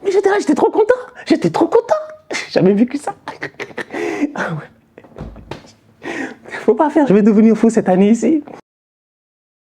Mais j'étais là, j'étais trop content. J'étais trop content. J'ai jamais vécu ça. Ah ouais. Faut pas faire, je vais devenir fou cette année ici.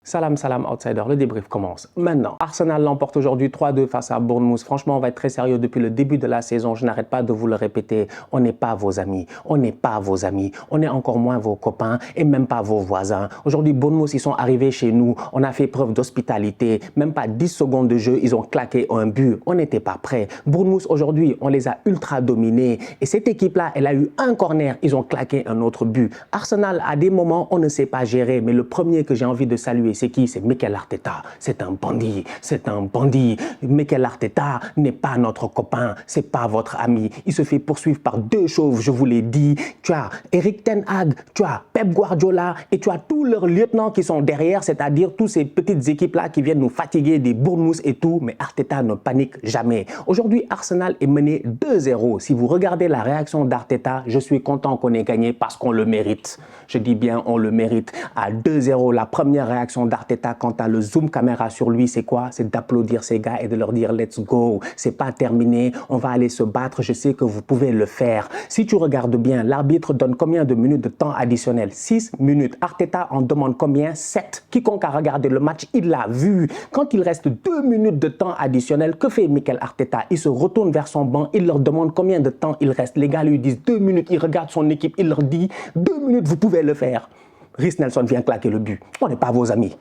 Salam, salam, outsider, le débrief commence maintenant. Arsenal l'emporte aujourd'hui 3-2 face à Bournemouth. Franchement, on va être très sérieux depuis le début de la saison. Je n'arrête pas de vous le répéter. On n'est pas vos amis. On n'est pas vos amis. On est encore moins vos copains et même pas vos voisins. Aujourd'hui, Bournemouth, ils sont arrivés chez nous. On a fait preuve d'hospitalité. Même pas 10 secondes de jeu, ils ont claqué un but. On n'était pas prêts. Bournemouth, aujourd'hui, on les a ultra dominés. Et cette équipe-là, elle a eu un corner. Ils ont claqué un autre but. Arsenal, à des moments, on ne sait pas gérer. Mais le premier que j'ai envie de saluer, c'est qui? C'est Mikel Arteta. C'est un bandit. C'est un bandit. Mikel Arteta n'est pas notre copain. C'est pas votre ami. Il se fait poursuivre par deux chauves, je vous l'ai dit. Tu as Eric Ten Hag, tu as Pep Guardiola et tu as tous leurs lieutenants qui sont derrière, c'est-à-dire tous ces petites équipes-là qui viennent nous fatiguer, des Bournemouth et tout. Mais Arteta ne panique jamais. Aujourd'hui, Arsenal est mené 2-0. Si vous regardez la réaction d'Arteta, je suis content qu'on ait gagné parce qu'on le mérite. Je dis bien, on le mérite. À 2-0, la première réaction d'Arteta quand tu as le zoom caméra sur lui, c'est quoi? C'est d'applaudir ces gars et de leur dire let's go. C'est pas terminé, on va aller se battre, je sais que vous pouvez le faire. Si tu regardes bien, l'arbitre donne combien de minutes de temps additionnel? 6 minutes. Arteta en demande combien? 7. Quiconque a regardé le match, il l'a vu. Quand il reste 2 minutes de temps additionnel, que fait Mikel Arteta? Il se retourne vers son banc, il leur demande combien de temps il reste. Les gars lui disent 2 minutes, il regarde son équipe, il leur dit 2 minutes, vous pouvez le faire. Rhys Nelson vient claquer le but. On n'est pas vos amis.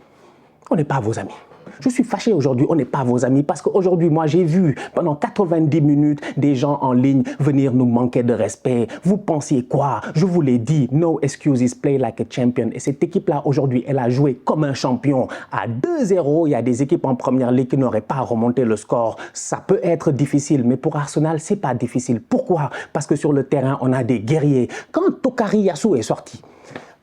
On n'est pas vos amis. Je suis fâché aujourd'hui, on n'est pas vos amis parce qu'aujourd'hui, moi, j'ai vu pendant 90 minutes des gens en ligne venir nous manquer de respect. Vous pensiez quoi? Je vous l'ai dit, no excuses, play like a champion. Et cette équipe-là, aujourd'hui, elle a joué comme un champion. À 2-0, il y a des équipes en première ligue qui n'auraient pas remonté le score. Ça peut être difficile, mais pour Arsenal, c'est pas difficile. Pourquoi? Parce que sur le terrain, on a des guerriers. Quand Tokari Yasu est sorti,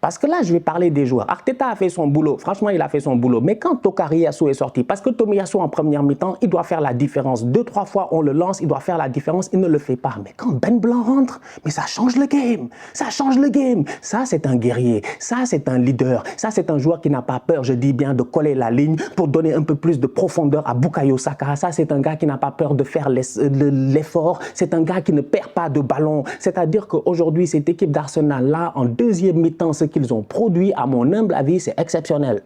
parce que là, je vais parler des joueurs. Arteta a fait son boulot. Franchement, il a fait son boulot. Mais quand Tokari Yasu est sorti, parce que Tomiyasu en première mi-temps, il doit faire la différence. 2-3 fois, on le lance, il doit faire la différence. Il ne le fait pas. Mais quand Ben Blanc rentre, mais ça change le game. Ça change le game. Ça, c'est un guerrier. Ça, c'est un leader. Ça, c'est un joueur qui n'a pas peur, je dis bien, de coller la ligne pour donner un peu plus de profondeur à Bukayo Saka. Ça, c'est un gars qui n'a pas peur de faire l'effort. C'est un gars qui ne perd pas de ballon. C'est-à-dire qu'aujourd'hui, cette équipe d'Arsenal-là, en deuxième mi-temps, qu'ils ont produit, à mon humble avis, c'est exceptionnel.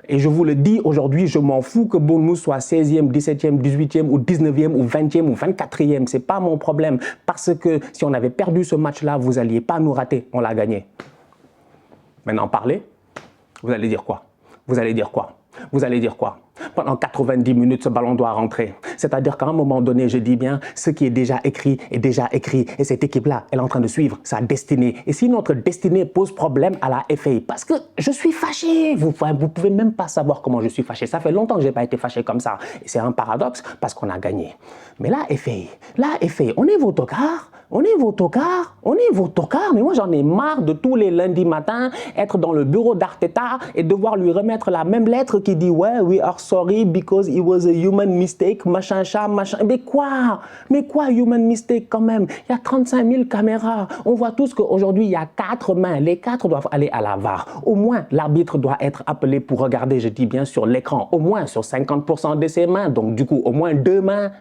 Et je vous le dis aujourd'hui, je m'en fous que Bournemouth soit 16e, 17e, 18e ou 19e ou 20e ou 24e. Ce n'est pas mon problème. Parce que si on avait perdu ce match-là, vous n'alliez pas nous rater. On l'a gagné. Maintenant, parlez. Vous allez dire quoi? Vous allez dire quoi? Vous allez dire quoi? Pendant 90 minutes, ce ballon doit rentrer. C'est-à-dire qu'à un moment donné, je dis bien, ce qui est déjà écrit est déjà écrit. Et cette équipe-là, elle est en train de suivre sa destinée. Et si notre destinée pose problème à la FA, parce que je suis fâché, vous pouvez même pas savoir comment je suis fâché. Ça fait longtemps que je n'ai pas été fâché comme ça. Et c'est un paradoxe parce qu'on a gagné. Mais la FA, on est vos tocards. On est vos tocards, on est vos tocards, mais moi j'en ai marre de tous les lundis matins être dans le bureau d'Arteta et devoir lui remettre la même lettre qui dit « Ouais, we are sorry because it was a human mistake, machin, chat, machin. » Mais quoi? Mais quoi human mistake quand même? Il y a 35 000 caméras. On voit tous qu'aujourd'hui il y a 4 mains. Les 4 doivent aller à la VAR. Au moins, l'arbitre doit être appelé pour regarder, je dis bien sur l'écran, au moins sur 50% de ses mains. Donc du coup, au moins 2 mains.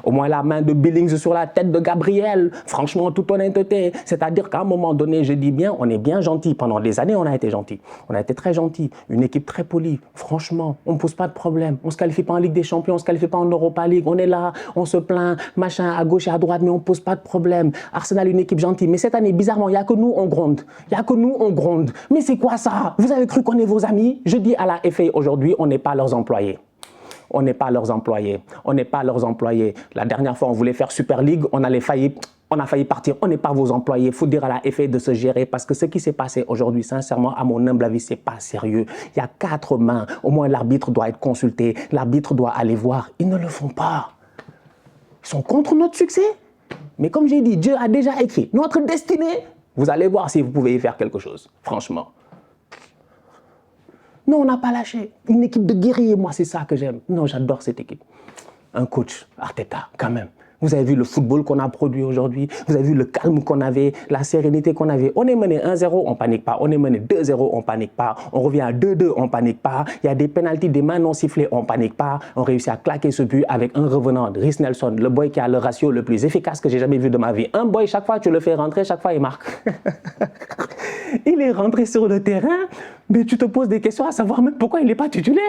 Au moins la main de Billings sur la tête de Gabriel. Franchement, toute honnêteté. C'est-à-dire qu'à un moment donné, je dis bien, on est bien gentil. Pendant des années, on a été gentil. On a été très gentil. Une équipe très polie. Franchement, on ne pose pas de problème. On ne se qualifie pas en Ligue des Champions, on ne se qualifie pas en Europa League. On est là, on se plaint, machin, à gauche et à droite, mais on ne pose pas de problème. Arsenal, une équipe gentille. Mais cette année, bizarrement, il n'y a que nous, on gronde. Il n'y a que nous, on gronde. Mais c'est quoi ça? Vous avez cru qu'on est vos amis? Je dis à la FA aujourd'hui, on n'est pas leurs employés. On n'est pas leurs employés. On n'est pas leurs employés. La dernière fois, on voulait faire Super League, on a failli partir. On n'est pas vos employés. Il faut dire à la FA de se gérer parce que ce qui s'est passé aujourd'hui, sincèrement, à mon humble avis, c'est pas sérieux. Il y a 4 mains. Au moins, l'arbitre doit être consulté. L'arbitre doit aller voir. Ils ne le font pas. Ils sont contre notre succès. Mais comme j'ai dit, Dieu a déjà écrit notre destinée. Vous allez voir si vous pouvez y faire quelque chose. Franchement. Non, on n'a pas lâché. Une équipe de guerriers, moi, c'est ça que j'aime. Non, j'adore cette équipe. Un coach, Arteta, quand même. Vous avez vu le football qu'on a produit aujourd'hui. Vous avez vu le calme qu'on avait, la sérénité qu'on avait. On est mené 1-0, on panique pas. On est mené 2-0, on panique pas. On revient à 2-2, on panique pas. Il y a des pénaltys, des mains non sifflées, on panique pas. On réussit à claquer ce but avec un revenant, Rhys Nelson, le boy qui a le ratio le plus efficace que j'ai jamais vu de ma vie. Un boy, chaque fois tu le fais rentrer, chaque fois il marque. Il est rentré sur le terrain, mais tu te poses des questions à savoir même pourquoi il n'est pas titulaire.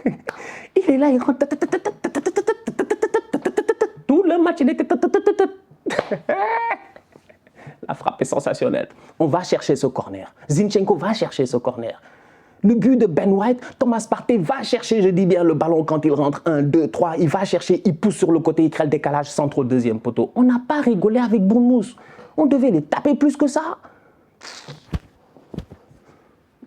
Il est là, il rentre. Tout le match, il était... La frappe est sensationnelle. On va chercher ce corner. Zinchenko va chercher ce corner. Le but de Ben White, Thomas Partey va chercher, je dis bien, le ballon quand il rentre. 1, 2, 3, il va chercher, il pousse sur le côté, il crée le décalage centre au deuxième poteau. On n'a pas rigolé avec Bournemouth. On devait les taper plus que ça.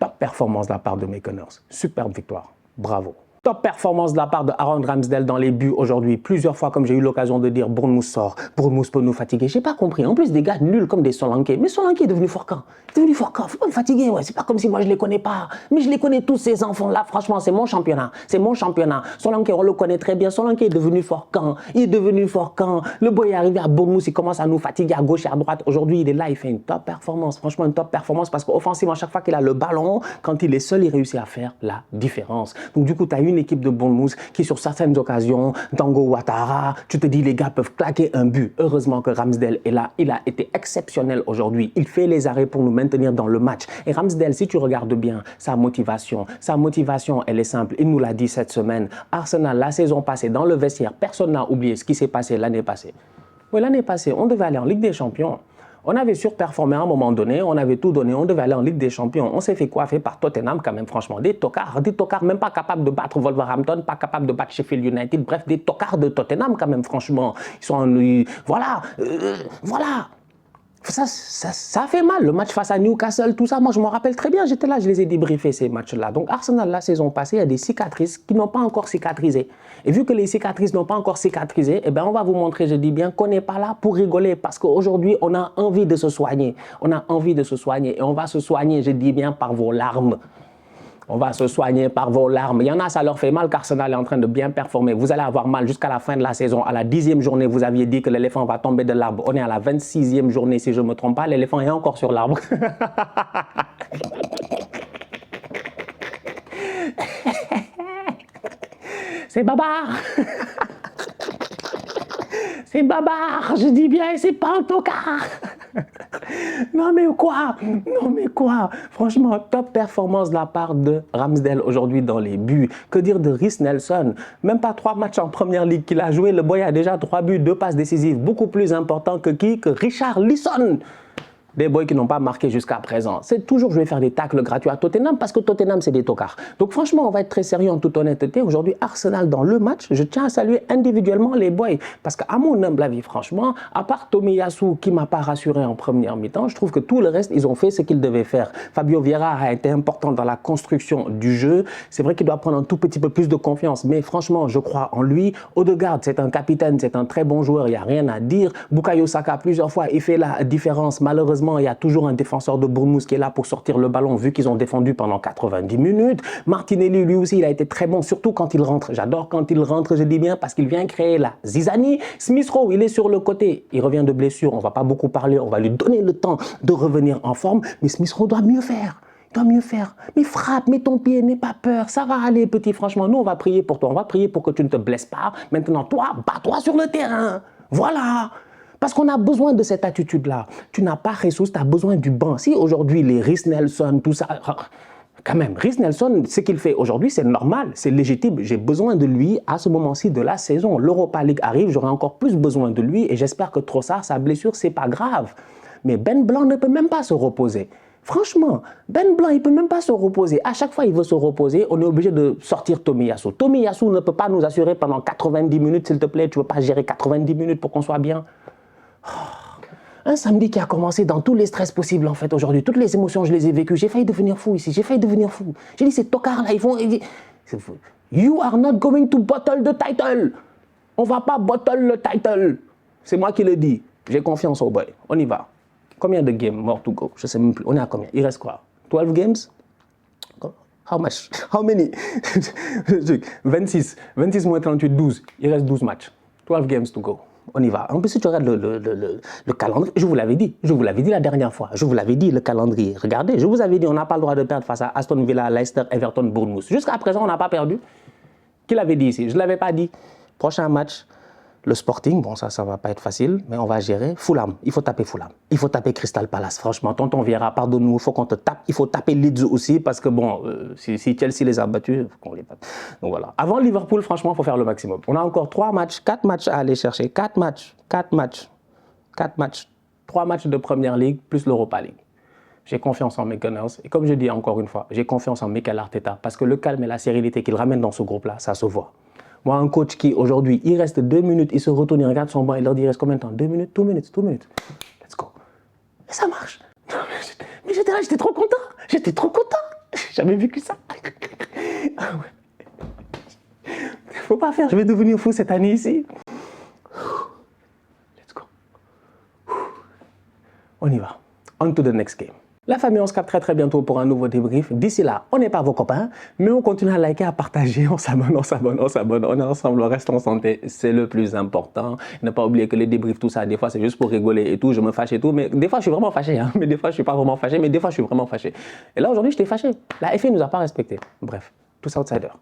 Top performance de la part de Mekeners. Superbe victoire. Bravo. Top performance de la part de Aaron Ramsdale dans les buts aujourd'hui. Plusieurs fois, comme j'ai eu l'occasion de dire, Bournemouth sort. Bournemouth peut nous fatiguer. J'ai pas compris. En plus, des gars nuls comme des Solanke. Mais Solanke est devenu fort quand? Il est devenu fort quand? Faut pas me fatiguer, ouais. C'est pas comme si moi je les connais pas. Mais je les connais tous, ces enfants-là. Franchement, c'est mon championnat. C'est mon championnat. Solanke, on le connaît très bien. Solanke est devenu fort quand? Il est devenu fort quand? Le boy est arrivé à Bournemouth, il commence à nous fatiguer à gauche et à droite. Aujourd'hui, il est là, il fait une top performance. Franchement, une top performance parce qu'offensivement, à chaque fois qu'il a le ballon, quand il est seul, il réussit à faire la différence. Donc, du coup, tu as une équipe de Bournemouth qui, sur certaines occasions, Dango Ouattara, tu te dis, les gars peuvent claquer un but. Heureusement que Ramsdale est là. Il a été exceptionnel aujourd'hui. Il fait les arrêts pour nous maintenir dans le match. Et Ramsdale, si tu regardes bien sa motivation, elle est simple. Il nous l'a dit cette semaine. Arsenal, la saison passée, dans le vestiaire, personne n'a oublié ce qui s'est passé l'année passée. Oui, l'année passée, on devait aller en Ligue des Champions. On avait surperformé à un moment donné, on avait tout donné, on devait aller en Ligue des Champions. On s'est fait coiffer par Tottenham quand même, franchement. Des tocards même pas capables de battre Wolverhampton, pas capables de battre Sheffield United. Bref, des tocards de Tottenham quand même, franchement. Ils sont... voilà. Ça a fait mal, le match face à Newcastle, tout ça. Moi, je me rappelle très bien, j'étais là, je les ai débriefés, ces matchs-là. Donc, Arsenal, la saison passée, il y a des cicatrices qui n'ont pas encore cicatrisé. Et vu que les cicatrices n'ont pas encore cicatrisé, eh ben, on va vous montrer, je dis bien, qu'on n'est pas là pour rigoler. Parce qu'aujourd'hui, on a envie de se soigner. On a envie de se soigner. Et on va se soigner, je dis bien, par vos larmes. On va se soigner par vos larmes. Il y en a, ça leur fait mal qu'Arsenal est en train de bien performer. Vous allez avoir mal jusqu'à la fin de la saison. À la 10e journée, vous aviez dit que l'éléphant va tomber de l'arbre. On est à la 26e journée, si je ne me trompe pas. L'éléphant est encore sur l'arbre. C'est Babar. C'est Babar, je dis bien, c'est pas un tocard. Non mais quoi? Non mais quoi? Franchement, top performance de la part de Ramsdale aujourd'hui dans les buts. Que dire de Rhys Nelson? Même pas 3 matchs en première ligue qu'il a joué. Le boy a déjà 3 buts, 2 passes décisives. Beaucoup plus important que qui? Que Richarlison. Des boys qui n'ont pas marqué jusqu'à présent. C'est toujours, je vais faire des tacles gratuits à Tottenham parce que Tottenham, c'est des tocards. Donc franchement, on va être très sérieux en toute honnêteté. Aujourd'hui, Arsenal dans le match, je tiens à saluer individuellement les boys. Parce qu'à mon humble avis, franchement, à part Tomiyasu qui ne m'a pas rassuré en première mi-temps, je trouve que tout le reste, ils ont fait ce qu'ils devaient faire. Fabio Vieira a été important dans la construction du jeu. C'est vrai qu'il doit prendre un tout petit peu plus de confiance. Mais franchement, je crois en lui. Odegaard, c'est un capitaine, c'est un très bon joueur, il n'y a rien à dire. Bukayo Saka, plusieurs fois, il fait la différence. Malheureusement, il y a toujours un défenseur de Bournemouth qui est là pour sortir le ballon vu qu'ils ont défendu pendant 90 minutes. Martinelli, lui aussi, il a été très bon, surtout quand il rentre. J'adore quand il rentre, je dis bien, parce qu'il vient créer la zizanie. Smith Rowe, il est sur le côté. Il revient de blessure. On ne va pas beaucoup parler. On va lui donner le temps de revenir en forme. Mais Smith Rowe doit mieux faire. Il doit mieux faire. Mais frappe, mets ton pied, n'aie pas peur. Ça va aller, petit. Franchement, nous, on va prier pour toi. On va prier pour que tu ne te blesses pas. Maintenant, toi, bats-toi sur le terrain. Voilà. Parce qu'on a besoin de cette attitude-là. Tu n'as pas ressource, tu as besoin du banc. Si aujourd'hui, les Rhys Nelson, tout ça... Quand même, Rhys Nelson, ce qu'il fait aujourd'hui, c'est normal, c'est légitime. J'ai besoin de lui à ce moment-ci de la saison. L'Europa League arrive, j'aurai encore plus besoin de lui et j'espère que Trossard, sa blessure, c'est pas grave. Mais Ben Blanc ne peut même pas se reposer. Franchement, Ben Blanc, il ne peut même pas se reposer. À chaque fois, il veut se reposer, on est obligé de sortir Tomiyasu. Tomiyasu ne peut pas nous assurer pendant 90 minutes, s'il te plaît. Tu ne veux pas gérer 90 minutes pour qu'on soit bien? Un samedi qui a commencé dans tous les stress possibles en fait aujourd'hui. Toutes les émotions, je les ai vécues. J'ai failli devenir fou ici. J'ai failli devenir fou. J'ai dit, ces tocards là, ils vont... You are not going to bottle the title. On va pas bottle le title. C'est moi qui le dis. J'ai confiance au boy. On y va. Combien de games more to go? Je sais même plus. On est à combien? Il reste quoi? 12 games? How much? How many? 26. 26 moins 38, 12. Il reste 12 matchs. 12 games to go. On y va. En plus, si tu regardes le calendrier, je vous l'avais dit la dernière fois, je vous l'avais dit le calendrier. Regardez, je vous avais dit, on n'a pas le droit de perdre face à Aston Villa, Leicester, Everton, Bournemouth. Jusqu'à présent, on n'a pas perdu. Qui l'avait dit ici? Je ne l'avais pas dit. Prochain match, le Sporting, bon ça ne va pas être facile, mais on va gérer. Fulham, il faut taper Fulham. Il faut taper Crystal Palace. Franchement, tonton Vieira, pardonne-nous, il faut qu'on te tape. Il faut taper Leeds aussi, parce que bon, si Chelsea les a battus, il faut qu'on les batte. Donc voilà. Avant Liverpool, franchement, il faut faire le maximum. On a encore 4 matchs à aller chercher. 4 matchs. 3 matchs de Première Ligue, plus l'Europa League. J'ai confiance en mes Gunners. Et comme je dis encore une fois, j'ai confiance en Mikel Arteta, parce que le calme et la sérénité qu'il ramène dans ce groupe-là, ça se voit. Moi, un coach qui, aujourd'hui, il reste 2 minutes, il se retourne, il regarde son banc, il leur dit, il reste combien de temps? 2 minutes, 2 minutes, 2 minutes. Let's go. Et ça marche. Mais j'étais là, j'étais trop content. J'étais trop content. J'ai jamais vécu ça. Ah ouais. Faut pas faire, je vais devenir fou cette année ici. Let's go. On y va. On to the next game. La famille, on se capte très bientôt pour un nouveau débrief. D'ici là, on n'est pas vos copains, mais on continue à liker, à partager, on s'abonne, on est ensemble, on reste en santé, c'est le plus important. Ne pas oublier que les débriefs, tout ça, des fois c'est juste pour rigoler et tout, je me fâche et tout, mais des fois je suis vraiment fâché, hein. Mais des fois je suis pas vraiment fâché, mais des fois je suis vraiment fâché. Et là aujourd'hui, j'étais fâché. La FA nous a pas respecté. Bref, tous outsiders.